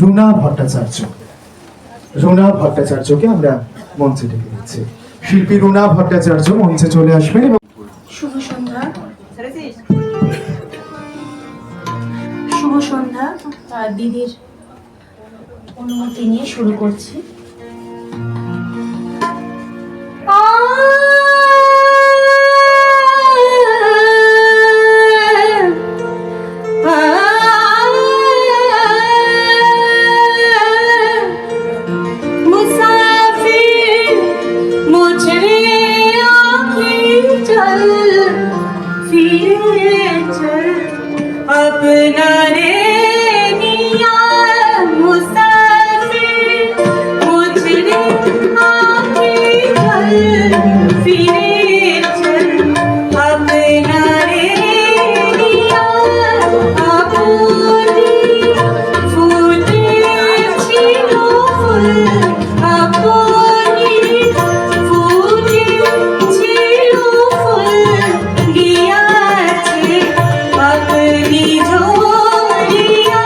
রুনা ভট্টাচার্য। রুনা ভট্টাচার্যকে আমরা মঞ্চে ডেকে দিচ্ছি। শিল্পী রুনা ভট্টাচার্য মঞ্চে চলে আসবেন এবং শুভ সন্ধ্যা। শুভ সন্ধ্যা। দিদির অনুমতি নিয়ে শুরু করছি। अपना रे निया मुसाफिर मुझे आके चल फिरे चल अपना रे निया अपनी फूटे छिलो फूल अपनी फूटे छिलो फूल लिया छे अपनी झोलिया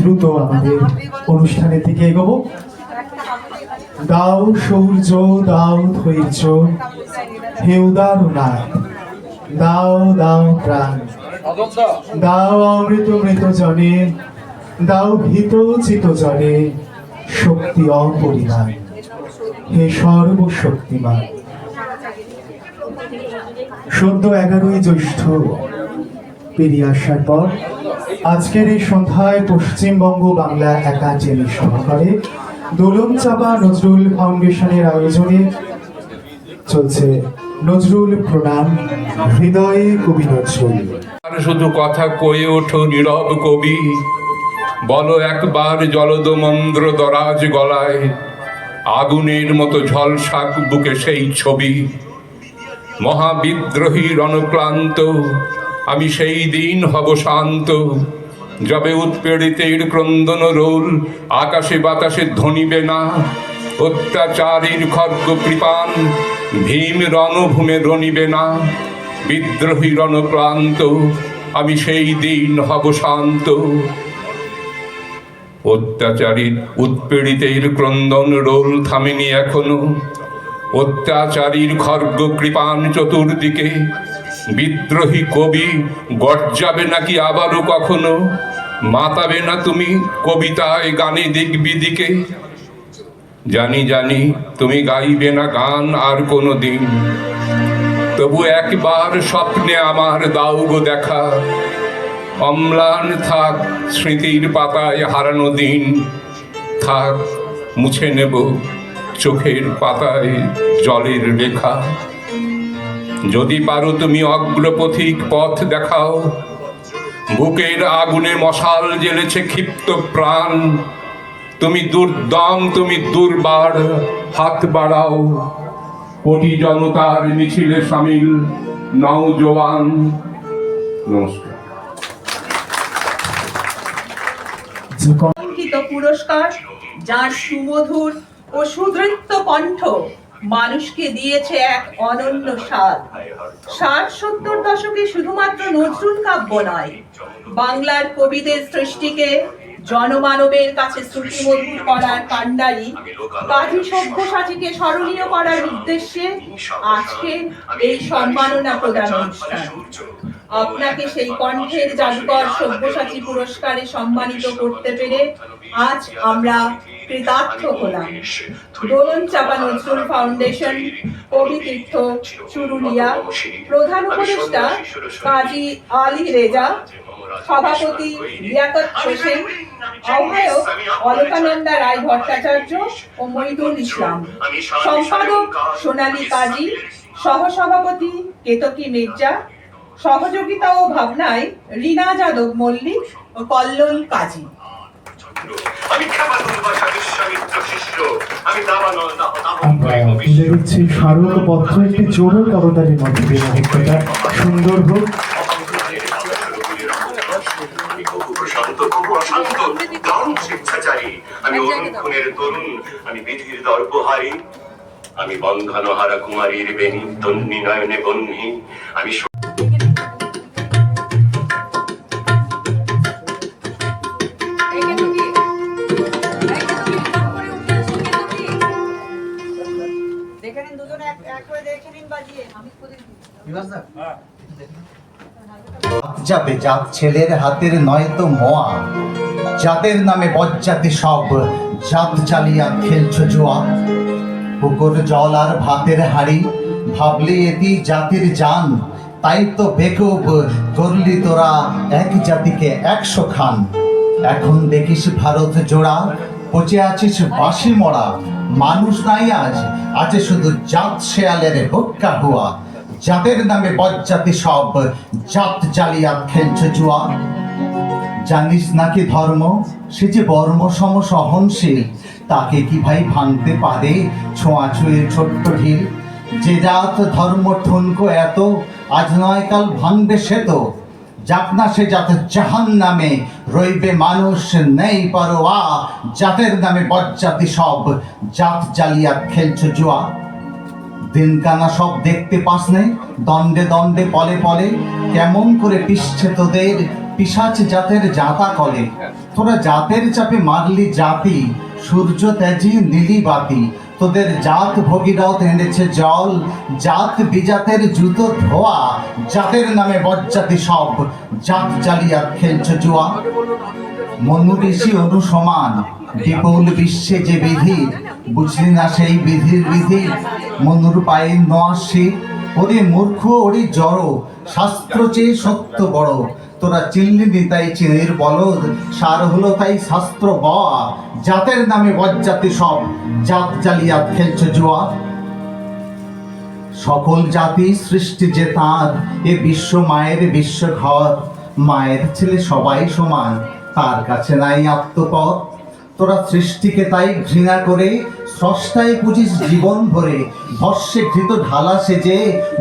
দ্রুত আমাদের অনুষ্ঠানের দিকে এগোবো। দাও সৌর্য, দাও ধৈর্য, হে উদারনাথ, দাও দাও প্রাণ, দাও অমৃত মৃত জনে, দাও ভীত চিত জনে শক্তি অপরিমাণ, হে সর্বশক্তিমান। সদ্য 11ই জ্যৈষ্ঠ পেরিয়ে আসার পর আজকের এই সন্ধ্যায় পশ্চিমবঙ্গ বাংলা একাডেমি সহকারে দোলন চাপা নজরুল ফাউন্ডেশনের আয়োজনে চলছে নজরুল প্রণাম, হৃদয়ে কবি নজরুল। আর শুধু কথা কয়ে ওঠো নীরব কবি, বলো একবার জলদ মন্দ্র দরাজ গলায়, আগুনের মতো ঝলসাক বুকে সেই ছবি। মহাবিদ্রোহী রণক্লান্ত আমি সেই দিন হব শান্ত, যবে উৎপীড়িতের ক্রন্দন রোল আকাশে বাতাসে ধ্বনিবে না। অত্যাচারীর খর্গ কৃপান ভীম রণভূমে রণিবে না। বিদ্রোহী রণক্লান্ত আমি সেই দিন হব শান্ত। অত্যাচারীর উৎপীড়িতের ক্রন্দন রোল থামেনি এখনো। অত্যাচারীর খর্গ কৃপান চতুর্দিকে। বিদ্রোহী কবি গর্জাবে নাকি আবারও কখনো? মাতাবে না তুমি কবিতায় গানে দিক বিদিকে? জানি জানি তুমি গাইবে না গান আর কোনো দিন, তবু একবার স্বপ্নে আমার দাও গো দেখা। অম্লান থাক স্মৃতির পাতায় হারানো দিন, থাক মুছে নেব চোখের পাতায় জলের রেখা। যদি পারো তুমি অগ্রপথিক পথ দেখাও, বুকের আগুনে মশাল জ্বেলেছে ক্ষিপ্ত প্রাণ। তুমি দুর্দম, তুমি দুর্বার, হাত বাড়াও। কোটি জনতার মিছিলে সামিল নওজোয়ান। নমস্কার। অঙ্কিত পুরস্কার, যার সুমধুর ও সুদৃপ্ত কণ্ঠ মানুষকে দিয়েছে এক অনন্য স্বাদ। 60-70 দশকে শুধুমাত্র নজরুল কাব্য নয়, বাংলার কবিদের সৃষ্টিকে জনমানবের কাছে শ্রুতিমধুর করার কাণ্ডারি কাজী সব্যসাচীকে স্মরণীয় করার উদ্দেশ্যে আজকে এই সম্মাননা প্রদান অনুষ্ঠান। আপনাকে সেই কণ্ঠের জাদুকর সব্যসাচী পুরস্কারে সম্মানিত করতে পেরে আজ আমরা কৃতার্থ হলাম। দোলন চাপা নজরুল ফাউন্ডেশন, কবিতীর্থ, চুরুলিয়া। প্রধান উপদেষ্টা কাজী আলী রেজা, সভাপতি লিয়াকত হোসেন, আহ্বায়ক অলকানন্দা রায় ভট্টাচার্য ও মইদুল ইসলাম, সম্পাদক সোনালী কাজী, সহসভাপতি কেতকী মির্জা, সহযোগিতা ও ভাবনায় রীনা যাদব মল্লিক ও কল্লোল কাজী। আমরা তুলে দিচ্ছি স্মারকপত্র একটি জোর করতালির মধ্যে দিয়ে অভিজ্ঞতা সুন্দর হোক। আমি অনুক্ষণের তরুণ, আমি বিধির দর্পহারী, আমি বন্ধনহারা কুমারীর বেণী তন্নি নয়নে বহ্নি। আমি যাবে জাত ছেলের হাতের নয়তো মোয়া, জাতের নামে বজ্জাতি সব জাত জ্বালিয়া খেলছ জুয়া। পুকুর জল আর ভাতের হাড়ি ভাবলি এটি জাতির জান, তাই তো বেকুব করলি তোরা এক জাতিকে 100 খান। এখন দেখিস ভারত জোড়া পচে আছিস বাসি মরা, মানুষ নাই আজ আছে শুধু জাত শেয়ালের হুক্কা হুয়া। জাতের নামে বজ্জাতি সব জাত জ্বালিয়া খেলছ জুয়া। জানিস নাকি ধর্ম সে যে বর্ম সম সহনশীল, তাকে কি ভাই ভাঙতে পারে ছোঁয়াছুঁয়ের ছোট্ট ঢিল। যে জাত ধর্ম ঠুনকো এত আজ নয় কাল ভাঙবে সে তো, যাক না সে জাত জাহান নামে রইবে মানুষ নেই পারোয়া। জাতের নামে বজ্জাতি সব জাত জ্বালিয়া খেলছ জুয়া। দিনকানা সব দেখতে পাস নে দণ্ডে দণ্ডে পলে পলে, কেমন করে পিষছে তোদের পিশাচ জাতের জাতা কলে। তোরা জাতের চাপে মারলি জাতি, সূর্য ত্যাজি নীলি বাতি। তোদের জাত ভগীরথ এনেছে জল, জাত বিজাতের জুতো ধোয়া। জাতের নামে বজ্জাতি সব জাত জ্বালিয়া খেলছ জুয়া। মনু ঋষি অনুসমান বিপুল বিশ্বে যে বিধি, বুঝলি না সেই বিধির বিধি। মনুর পায়ে নোয়াশি ওরে মূর্খ ওরে জড়, শাস্ত্র চেয়ে সত্য বড়। তোরা চিনলি তাই চিনির বলদ, সার হলো তাই শাস্ত্র বয়া। জাতের নামে বজ্জাতি সব জাত জ্বালিয়া খেলছ জুয়া। সকল জাতি সৃষ্টি যে তাঁর, এ বিশ্ব মায়ের বিশ্বঘর। মায়ের ছেলে সবাই সমান, তার কাছে নাই আত্মপর। তোরা সৃষ্টিকে তাই ঘৃণা করে স্রষ্টায় পুজিস জীবন ভরে। ভস্যে ঘৃত ঢালা সেজে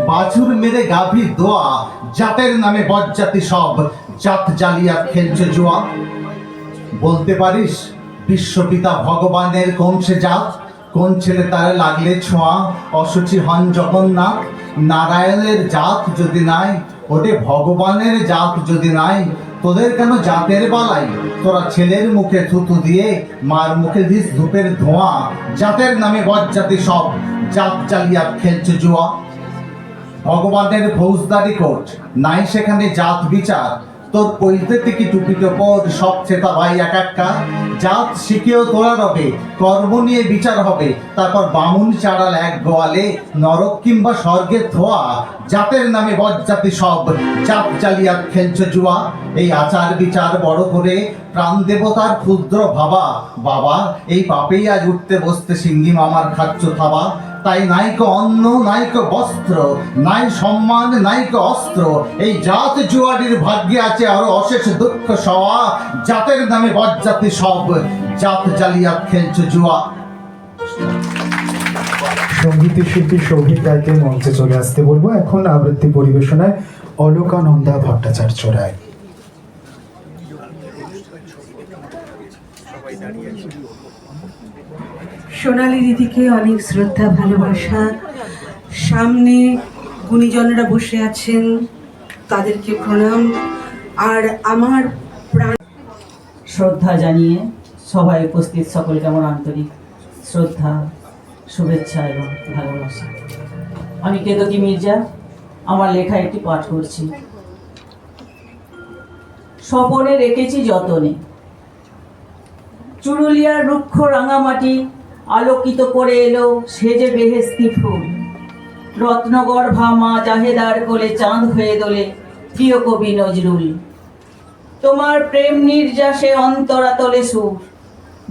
বাছুর মেরে গাভীর দোয়া। জাতের নামে বজ্জাতি সব, জাত জ্বালিয়া খেলছে জুয়া। বলতে পারিস বিশ্বপিতা ভগবানের কোন সে জাত? কোন ছেলে তার লাগলে ছোঁয়া অসুচি হন জগন্নাথ? নারায়ণের জাত যদি নাই, ওটে ভগবানের জাত যদি নাই, তোদের কেন জাতের বালাই? তোরা ছেলের মুখে থুতু দিয়ে মার মুখে দিস ধূপের ধোঁয়া। জাতের নামে বজ্জাতি সব, জাত জ্বালিয়া খেলছে জুয়া। ভগবানের ফৌজদারি কোর্ট, নাই সেখানে জাত বিচার। তোর পৈতে থেকে টুপি টোপর সব চেতা ভাই এক একটা। জাত শিখেও তোরা রবে, কর্ম নিয়ে বিচার হবে। তারপর বামুন চাড়াল এক গোয়ালে, নরক কিংবা স্বর্গের ধোয়া। জাতের নামে বজ্জাতি সব, জাত জ্বালিয়া খেলছে জুয়া। এই আচার বিচার বড় করে প্রাণ দেবতার ক্ষুদ্র ভাবা। বাবা, এই পাপেই আজ উঠতে বসতে সিঙ্গি মামার খাচ্ছ থাবা। তাই নাইকো অন্ন, নাইকো বস্ত্র, নাই সম্মান, নাইকো অস্ত্র। এই জাত জুয়ারির ভাগ্যে আছে আরো অশেষ দুঃখ সওয়া। জাতের নামে বজ্জাতি সব, জাত জ্বালিয়া খেলছে জুয়া। সঙ্গীত শিল্পী শহীদ রায়কে মঞ্চে চলে আসতে বলবো। এখন আবৃত্তি পরিবেশনায় অলোকানন্দা ভট্টাচার্য রায়। সোনালী দিদিকে অনেক শ্রদ্ধা ভালোবাসা। সামনে গুণীজনেরা বসে আছেন, তাদেরকে প্রণাম। আর আমার প্রাণ শ্রদ্ধা জানিয়ে সভায় উপস্থিত সকলকে আমার আন্তরিক শ্রদ্ধা, শুভেচ্ছা এবং ভালোবাসা। আমি কেতকী মির্জা, আমার লেখা একটি পাঠ করছি। স্বপনে রেখেছি যতনে, চুরুলিয়ার রুক্ষ রাঙামাটি আলোকিত করে এলো সেজে বেহেস্তি ফুল। রত্নগর্ভা মা জাহেদার কোলে চাঁদ হয়ে দোলে প্রিয় কবি নজরুল। তোমার প্রেম নির্যাসে অন্তরাতলে সুর,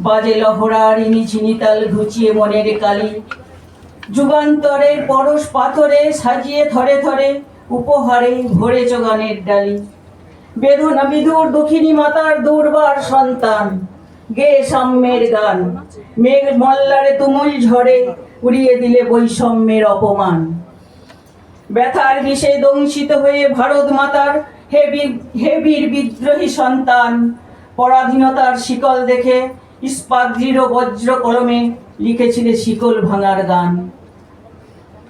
বাজে লহরার ইনি ঝিনিতাল ঘুচিয়ে মনের কালি। যুগান্তরের পরশ পাথরে সাজিয়ে থরে থরে উপহারে ভরে গানের ডালি। বেদনা বিধুর দুঃখিনী মাতার দুর্বার সন্তান, গে সাম্যের গান। মেঘ মল্লারে তুমুল ঝড়ে উড়িয়ে দিলে বৈষম্যের অপমান। ব্যথার বিষে দংশিত হয়ে ভারত মাতার হে বীর বিদ্রোহী সন্তান। পরাধীনতার শিকল দেখে ইস্পাত দৃঢ় বজ্র কলমে লিখেছিলে শিকল ভাঙার গান।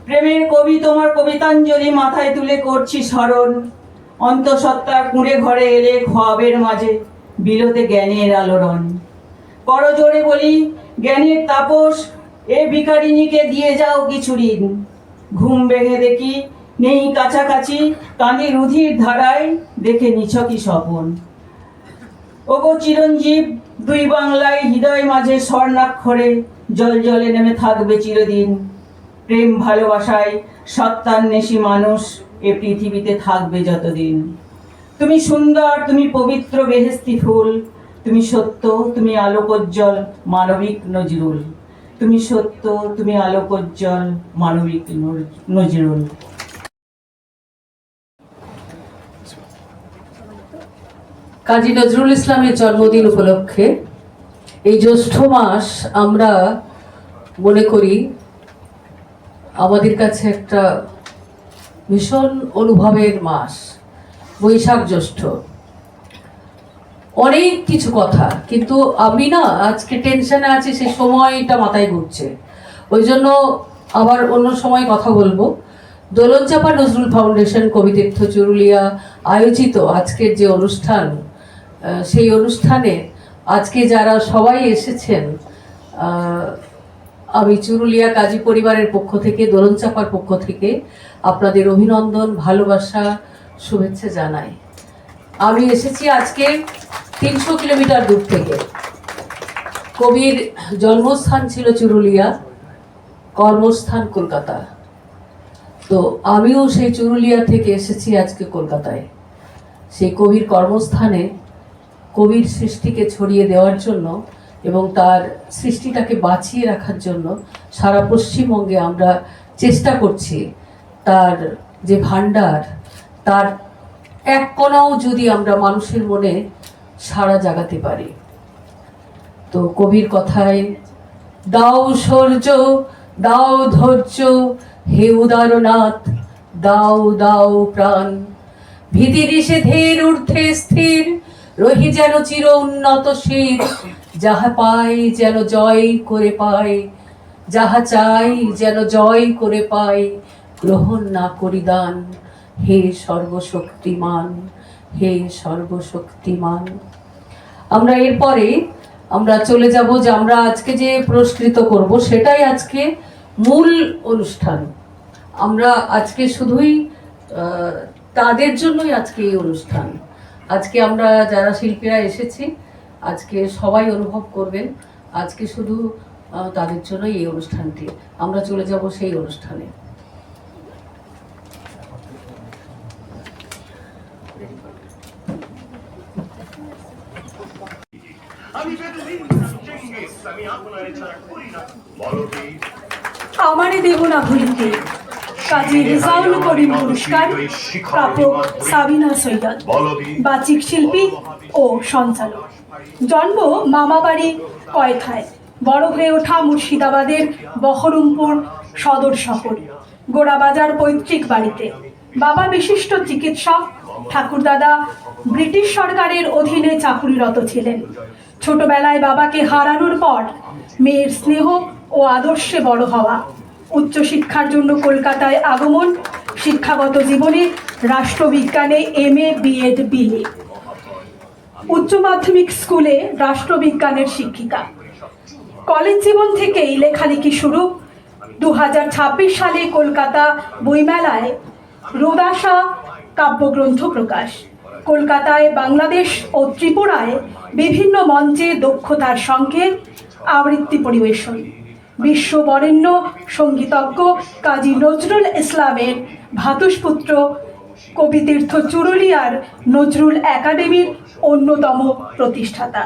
প্রেমের কবি তোমার কবিতাঞ্জলি মাথায় তুলে করছি স্মরণ। অন্তঃসত্ত্বার কুঁড়ে ঘরে এলে খোয়াবের মাঝে বিলোতে জ্ঞানের আলোড়ন। করজোড়ে বলি জ্ঞানের তাপস, এ ভিখারিনীকে দিয়ে যাও কিছু ঋণ। ঘুম ভেঙে দেখি নেই কাছাকাছি, কানে রুধির ধারায় দেখে নিছকি স্বপন। ওগো চিরঞ্জীব, দুই বাংলায় হৃদয় মাঝে স্বর্ণাক্ষরে জল জলে নেমে থাকবে চিরদিন। প্রেম ভালোবাসায় সত্যান্বেষী মানুষ এ পৃথিবীতে থাকবে যতদিন। তুমি সুন্দর, তুমি পবিত্র বেহেস্তি ফুল। তুমি সত্য, তুমি আলোকোজ্জ্বল মানবিক নজরুল। তুমি সত্য, তুমি আলোকোজ্জ্বল মানবিক নজরুল। কাজী নজরুল ইসলামের জন্মদিন উপলক্ষে এই জ্যৈষ্ঠ মাস আমরা মনে করি আমাদের কাছে একটা ভীষণ অনুভবের মাস। বৈশাখ জ্যৈষ্ঠ অনেক কিছু কথা, কিন্তু আমি না আজকে টেনশনে আছি, সে সময়টা মাথায় ঘুরছে, ওই জন্য আবার অন্য সময় কথা বলবো। দোলনচাঁপা নজরুল ফাউন্ডেশন কবিতীর্থ চুরুলিয়া আয়োজিত আজকের যে অনুষ্ঠান, সেই অনুষ্ঠানে আজকে যারা সবাই এসেছেন, আমি চুরুলিয়া কাজী পরিবারের পক্ষ থেকে, দোলনচাঁপার পক্ষ থেকে আপনাদের অভিনন্দন, ভালোবাসা, শুভেচ্ছা জানাই। আমি এসেছি আজকে 300 কিলোমিটার দূর থেকে। কবির জন্মস্থান ছিল চুরুলিয়া, কর্মস্থান কলকাতা। তো আমিও সেই চুরুলিয়া থেকে এসেছি আজকে কলকাতায়, সেই কবির কর্মস্থানে কবির সৃষ্টিকে ছড়িয়ে দেওয়ার জন্য এবং তার সৃষ্টিটাকে বাঁচিয়ে রাখার জন্য সারা পশ্চিমবঙ্গে আমরা চেষ্টা করছি তার যে ভাণ্ডার, তার এক কণাও যদি আমরা মানুষের মনে সাড়া জাগাতে পারি। তো কবির কথায়, দাও শৌর্য, দাও ধৈর্য, হে উদারনাথ, দাও দাও প্রাণ, ভীতি নিষেধের ঊর্ধ্বে স্থির রহি যেন চির উন্নত শির, যাহা পাই যেন জয় করে পাই, যাহা চাই যেন জয় করে পাই, গ্রহণ না করি দান, হে সর্বশক্তিমান, হে সর্বশক্তিমান। আমরা এরপরে আমরা চলে যাব যে আমরা আজকে যে পুরস্কৃত করব সেটাই আজকে মূল অনুষ্ঠান। আমরা আজকে শুধুই তাদের জন্যই আজকে এই অনুষ্ঠান। আজকে আমরা যারা শিল্পীরা এসেছি আজকে সবাই অনুভব করবেন আজকে শুধু তাদের জন্যই এই অনুষ্ঠানটি। আমরা চলে যাব সেই অনুষ্ঠানে। আমারে দেব না ভুলিতে কাজী রেজাউল করিম পুরস্কার প্রাপক সাবিনা সৈয়দ, বাচিক শিল্পী ও সঞ্চালক। জন্ম মামাবাড়ি কয়থায়, বড় হয়ে ওঠা মুর্শিদাবাদের বহরমপুর সদর শহর গোড়াবাজার পৈতৃক বাড়িতে। বাবা বিশিষ্ট চিকিৎসক, ঠাকুরদাদা ব্রিটিশ সরকারের অধীনে চাকুরিরত ছিলেন। ছোটবেলায় বাবাকে হারানোর পর মেয়ের স্নেহ ও আদর্শে বড় হওয়া, উচ্চশিক্ষার জন্য কলকাতায় আগমন, শিক্ষাগত জীবনে রাষ্ট্রবিজ্ঞানে MA B.Ed BA, উচ্চ মাধ্যমিক স্কুলে রাষ্ট্রবিজ্ঞানের শিক্ষিকা। কলেজ জীবন থেকেই লেখালেখি শুরু। 2026 সালে কলকাতা বইমেলায় রোদাসা কাব্যগ্রন্থ প্রকাশ। কলকাতায়, বাংলাদেশ ও ত্রিপুরায় বিভিন্ন মঞ্চে দক্ষতার সঙ্গে আবৃত্তি পরিবেশন। বিশ্ববরেণ্য সঙ্গীতজ্ঞ কাজী নজরুল ইসলামের ভ্রাতুষ্পুত্র, কবিতীর্থ চুরুলিয়ার নজরুল একাডেমির অন্যতম প্রতিষ্ঠাতা।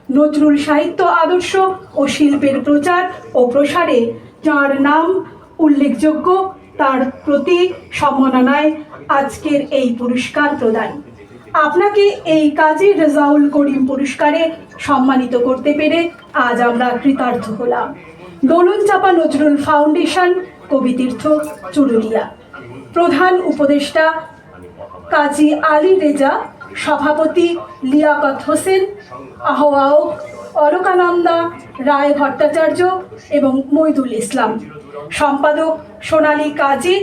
নজরুল সাহিত্য আদর্শ ও শিল্পের প্রচার ও প্রসারে যার নাম উল্লেখযোগ্য, তার প্রতি সম্মাননায় আজকের এই পুরস্কার প্রদান। আপনাকে এই কাজী রেজাউল করিম পুরস্কারে সম্মানিত করতে পেরে আজ আমরা কৃতার্থ হলাম। দোলনচাপা নজরুল ফাউন্ডেশন, কবিতীর্থ চুরুলিয়া। প্রধান উপদেষ্টা কাজী আলী রেজা, সভাপতি লিয়াকত হোসেন, আহ্বায়ক অলকানন্দা রায় ভট্টাচার্য এবং মইদুল ইসলাম, সম্পাদক সোনালী কাজী,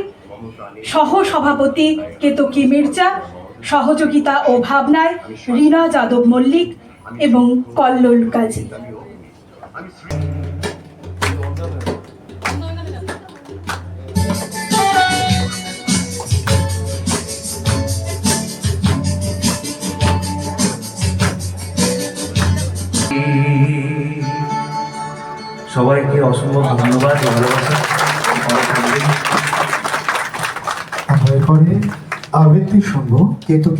সহ সভাপতি কেতকী মির্জা, সহযোগিতা ও ভাবনায় রীনা যাদব মল্লিক এবং কল্লোল কাজী। সবাইকে অসংখ্য ধন্যবাদ ও ভালোবাসা। আমরা এরপরে আবৃত্তি শুনবো কেতকী